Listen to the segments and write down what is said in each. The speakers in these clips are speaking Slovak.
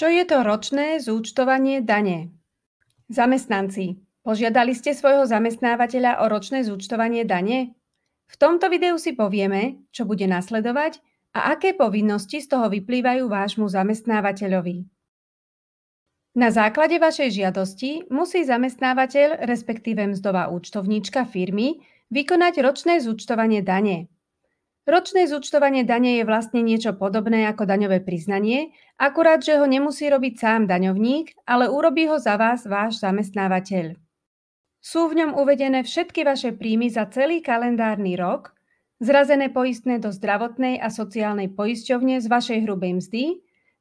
Čo je to ročné zúčtovanie dane? Zamestnanci, požiadali ste svojho zamestnávateľa o ročné zúčtovanie dane? V tomto videu si povieme, čo bude nasledovať a aké povinnosti z toho vyplývajú vášmu zamestnávateľovi. Na základe vašej žiadosti musí zamestnávateľ, respektíve mzdová účtovníčka firmy, vykonať ročné zúčtovanie dane. Ročné zúčtovanie dane je vlastne niečo podobné ako daňové priznanie, akurát, že ho nemusí robiť sám daňovník, ale urobí ho za vás váš zamestnávateľ. Sú v ňom uvedené všetky vaše príjmy za celý kalendárny rok, zrazené poistné do zdravotnej a sociálnej poisťovne z vašej hrubej mzdy,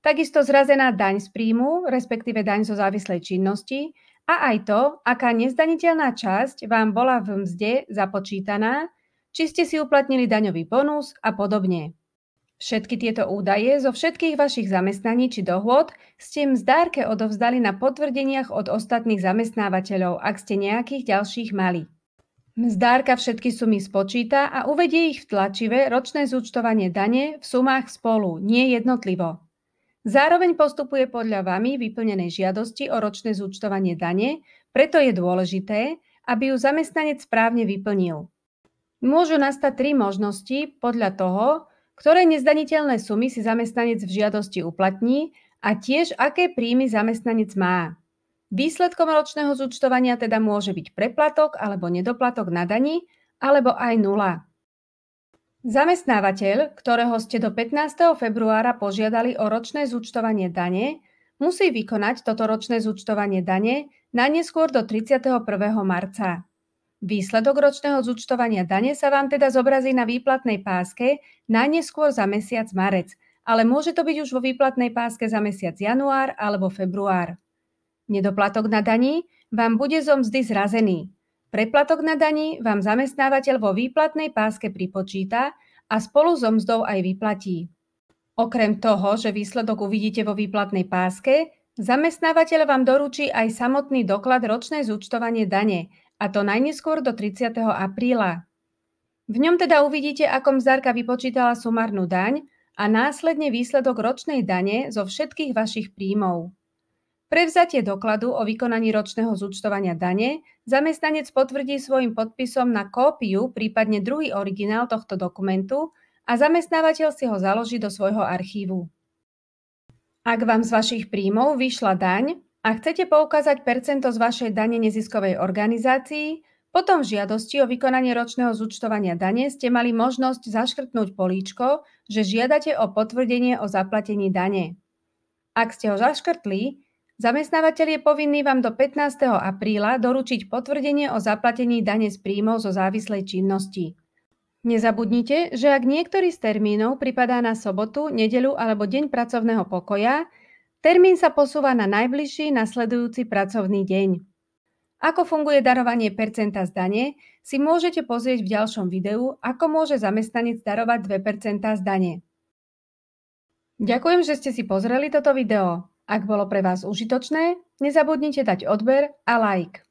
takisto zrazená daň z príjmu, respektíve daň zo závislej činnosti a aj to, aká nezdaniteľná časť vám bola v mzde započítaná, či ste si uplatnili daňový bonus a podobne. Všetky tieto údaje zo všetkých vašich zamestnaní či dohôd ste mzdárke odovzdali na potvrdeniach od ostatných zamestnávateľov, ak ste nejakých ďalších mali. Mzdárka všetky sumy spočíta a uvedie ich v tlačive ročné zúčtovanie dane v sumách spolu, nie jednotlivo. Zároveň postupuje podľa vami vyplnenej žiadosti o ročné zúčtovanie dane, preto je dôležité, aby ju zamestnanec správne vyplnil. Môžu nastať tri možnosti podľa toho, ktoré nezdaniteľné sumy si zamestnanec v žiadosti uplatní a tiež aké príjmy zamestnanec má. Výsledkom ročného zúčtovania teda môže byť preplatok alebo nedoplatok na dani, alebo aj nula. Zamestnávateľ, ktorého ste do 15. februára požiadali o ročné zúčtovanie dane, musí vykonať toto ročné zúčtovanie dane najneskôr do 31. marca. Výsledok ročného zúčtovania dane sa vám teda zobrazí na výplatnej páske najneskôr za mesiac marec, ale môže to byť už vo výplatnej páske za mesiac január alebo február. Nedoplatok na dani vám bude zo mzdy zrazený. Preplatok na dani vám zamestnávateľ vo výplatnej páske pripočíta a spolu so mzdou aj vyplatí. Okrem toho, že výsledok uvidíte vo výplatnej páske, zamestnávateľ vám doručí aj samotný doklad ročné zúčtovanie dane, a to najneskôr do 30. apríla. V ňom teda uvidíte, ako mzdárka vypočítala sumárnu daň a následne výsledok ročnej dane zo všetkých vašich príjmov. Prevzatie dokladu o vykonaní ročného zúčtovania dane zamestnanec potvrdí svojím podpisom na kópiu, prípadne druhý originál tohto dokumentu a zamestnávateľ si ho založí do svojho archívu. Ak vám z vašich príjmov vyšla daň a chcete poukázať percento z vašej dane neziskovej organizácii, potom v žiadosti o vykonanie ročného zúčtovania dane ste mali možnosť zaškrtnúť políčko, že žiadate o potvrdenie o zaplatení dane. Ak ste ho zaškrtli, zamestnávateľ je povinný vám do 15. apríla doručiť potvrdenie o zaplatení dane z príjmov zo závislej činnosti. Nezabudnite, že ak niektorý z termínov pripadá na sobotu, nedeľu alebo deň pracovného pokoja, termín sa posúva na najbližší nasledujúci pracovný deň. Ako funguje darovanie percenta z dane, si môžete pozrieť v ďalšom videu, ako môže zamestnanec darovať 2% z dane. Ďakujem, že ste si pozreli toto video. Ak bolo pre vás užitočné, nezabudnite dať odber a like.